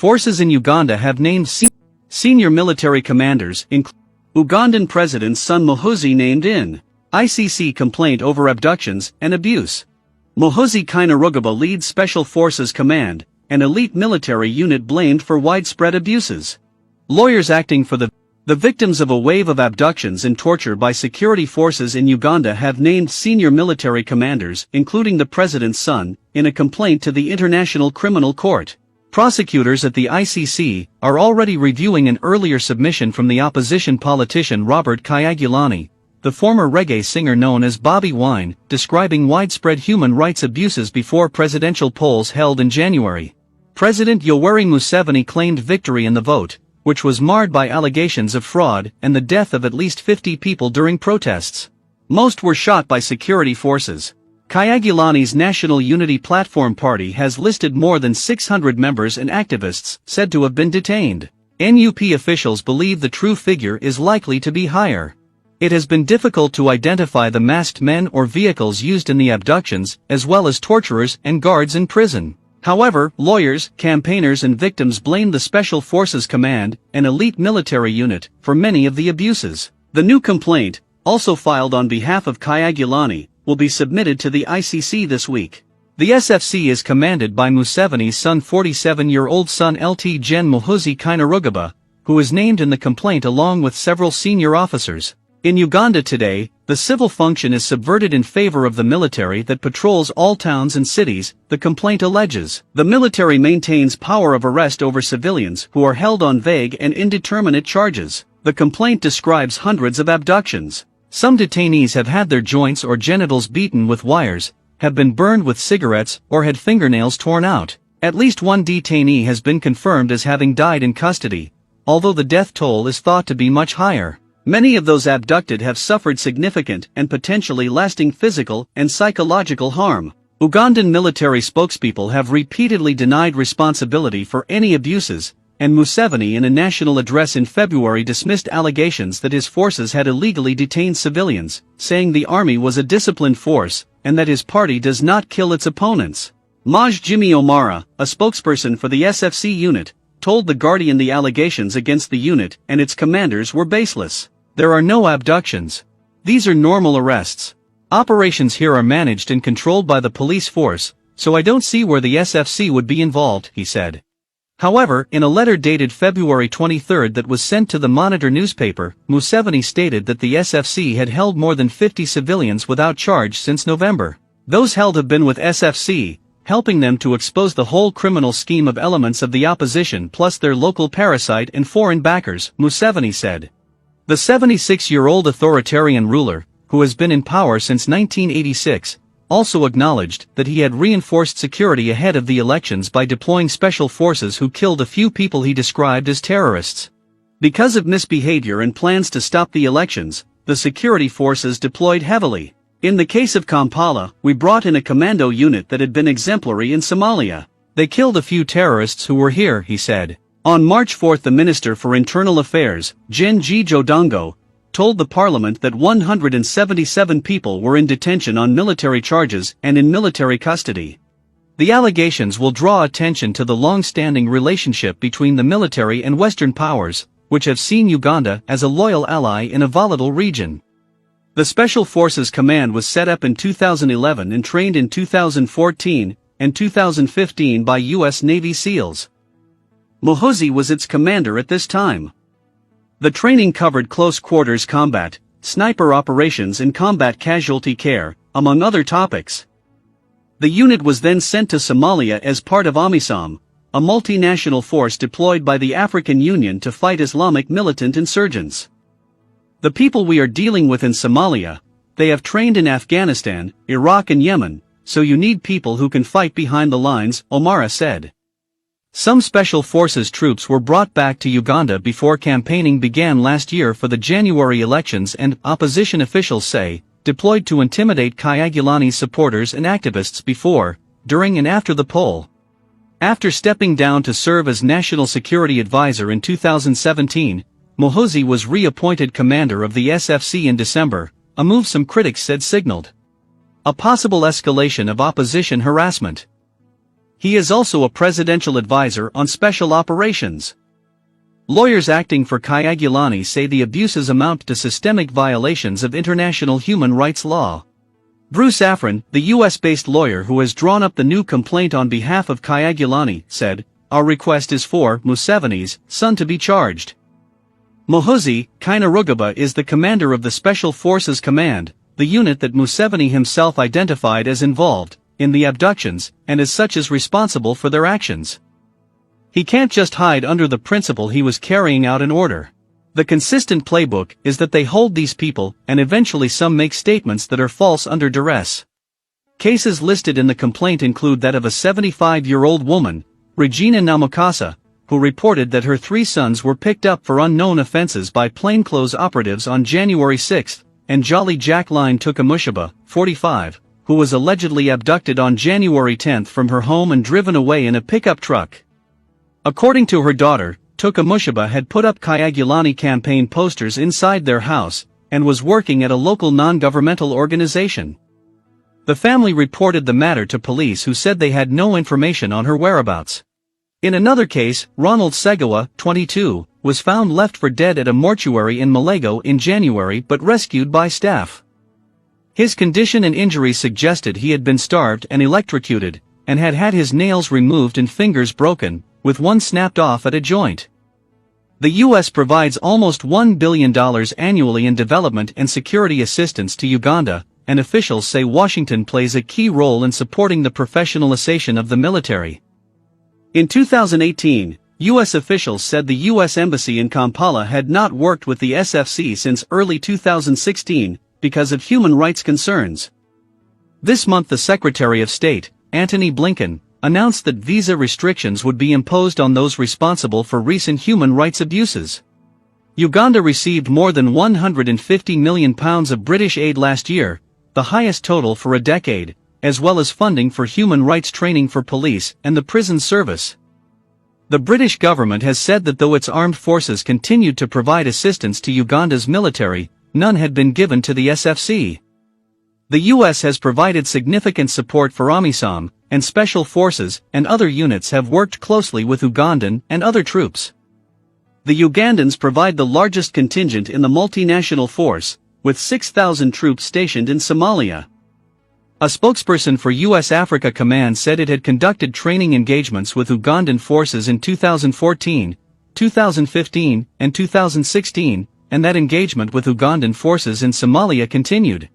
Forces in Uganda have named senior military commanders, including Ugandan President's son Muhoozi named in ICC complaint over abductions and abuse. Muhoozi Kainerugaba leads Special Forces Command, an elite military unit blamed for widespread abuses. Lawyers acting for the victims of a wave of abductions and torture by security forces in Uganda have named senior military commanders, including the president's son, in a complaint to the International Criminal Court. Prosecutors at the ICC are already reviewing an earlier submission from the opposition politician Robert Kyagulanyi, the former reggae singer known as BOBI Wine, describing widespread human rights abuses before presidential polls held in January. President Yoweri Museveni claimed victory in the vote, which was marred by allegations of fraud and the death of at least 50 people during protests. Most were shot by security forces. Kyagulanyi's National Unity Platform Party has listed more than 600 members and activists said to have been detained. NUP officials believe the true figure is likely to be higher. It has been difficult to identify the masked men or vehicles used in the abductions, as well as torturers and guards in prison. However, lawyers, campaigners and victims blame the Special Forces Command, an elite military unit, for many of the abuses. The new complaint, also filed on behalf of Kyagulanyi, will be submitted to the ICC this week. The SFC is commanded by Museveni's son 47-year-old son Lt Gen Muhoozi Kainerugaba, who is named in the complaint along with several senior officers. In Uganda today, the civil function is subverted in favor of the military that patrols all towns and cities, the complaint alleges. The military maintains power of arrest over civilians who are held on vague and indeterminate charges. The complaint describes hundreds of abductions. Some detainees have had their joints or genitals beaten with wires, have been burned with cigarettes, or had fingernails torn out. At least one detainee has been confirmed as having died in custody, although the death toll is thought to be much higher. Many of those abducted have suffered significant and potentially lasting physical and psychological harm. Ugandan military spokespeople have repeatedly denied responsibility for any abuses, and Museveni in a national address in February dismissed allegations that his forces had illegally detained civilians, saying the army was a disciplined force, and that his party does not kill its opponents. Maj Jimmy Omara, a spokesperson for the SFC unit, told The Guardian the allegations against the unit and its commanders were baseless. There are no abductions. These are normal arrests. Operations here are managed and controlled by the police force, so I don't see where the SFC would be involved, he said. However, in a letter dated February 23 that was sent to the Monitor newspaper, Museveni stated that the SFC had held more than 50 civilians without charge since November. Those held have been with SFC, helping them to expose the whole criminal scheme of elements of the opposition plus their local parasite and foreign backers, Museveni said. The 76-year-old authoritarian ruler, who has been in power since 1986, also acknowledged that he had reinforced security ahead of the elections by deploying special forces who killed a few people he described as terrorists. Because of misbehavior and plans to stop the elections, the security forces deployed heavily. In the case of Kampala, we brought in a commando unit that had been exemplary in Somalia. They killed a few terrorists who were here, he said. On March 4 the Minister for Internal Affairs, Gen G. Jodongo, told the parliament that 177 people were in detention on military charges and in military custody. The allegations will draw attention to the long-standing relationship between the military and Western powers, which have seen Uganda as a loyal ally in a volatile region. The Special Forces Command was set up in 2011 and trained in 2014 and 2015 by U.S. Navy SEALs. Muhoozi was its commander at this time. The training covered close-quarters combat, sniper operations and combat casualty care, among other topics. The unit was then sent to Somalia as part of AMISOM, a multinational force deployed by the African Union to fight Islamic militant insurgents. The people we are dealing with in Somalia, they have trained in Afghanistan, Iraq and Yemen, so you need people who can fight behind the lines, Omara said. Some Special Forces troops were brought back to Uganda before campaigning began last year for the January elections and, opposition officials say, deployed to intimidate Kyagulanyi's supporters and activists before, during and after the poll. After stepping down to serve as National Security Advisor in 2017, Muhoozi was reappointed commander of the SFC in December, a move some critics said signaled a possible escalation of opposition harassment. He is also a presidential advisor on special operations. Lawyers acting for Kainerugaba say the abuses amount to systemic violations of international human rights law. Bruce Afrin, the US-based lawyer who has drawn up the new complaint on behalf of Kainerugaba, said, "Our request is for Museveni's son to be charged." Muhoozi, Kainerugaba is the commander of the Special Forces Command, the unit that Museveni himself identified as involved in the abductions, and as such is responsible for their actions. He can't just hide under the principle he was carrying out an order. The consistent playbook is that they hold these people, and eventually some make statements that are false under duress. Cases listed in the complaint include that of a 75-year-old woman, Regina Namukasa, who reported that her 3 sons were picked up for unknown offenses by plainclothes operatives on January 6, and Jolly Jacqueline Tukamushaba, 45, who was allegedly abducted on January 10 from her home and driven away in a pickup truck. According to her daughter, Tukamushaba had put up Kainerugaba campaign posters inside their house, and was working at a local non-governmental organization. The family reported the matter to police, who said they had no information on her whereabouts. In another case, Ronald Segawa, 22, was found left for dead at a mortuary in Malego in January but rescued by staff. His condition and injuries suggested he had been starved and electrocuted, and had had his nails removed and fingers broken, with one snapped off at a joint. The U.S. provides almost $1 billion annually in development and security assistance to Uganda, and officials say Washington plays a key role in supporting the professionalization of the military. In 2018, U.S. officials said the U.S. Embassy in Kampala had not worked with the SFC since early 2016 because of human rights concerns. This month the Secretary of State, Antony Blinken, announced that visa restrictions would be imposed on those responsible for recent human rights abuses. Uganda received more than £150 million of British aid last year, the highest total for a decade, as well as funding for human rights training for police and the prison service. The British government has said that though its armed forces continued to provide assistance to Uganda's military, none had been given to the SFC. The US has provided significant support for AMISOM, and special forces and other units have worked closely with Ugandan and other troops. The Ugandans provide the largest contingent in the multinational force, with 6,000 troops stationed in Somalia. A spokesperson for U.S. Africa Command said it had conducted training engagements with Ugandan forces in 2014, 2015, and 2016, and that engagement with Ugandan forces in Somalia continued.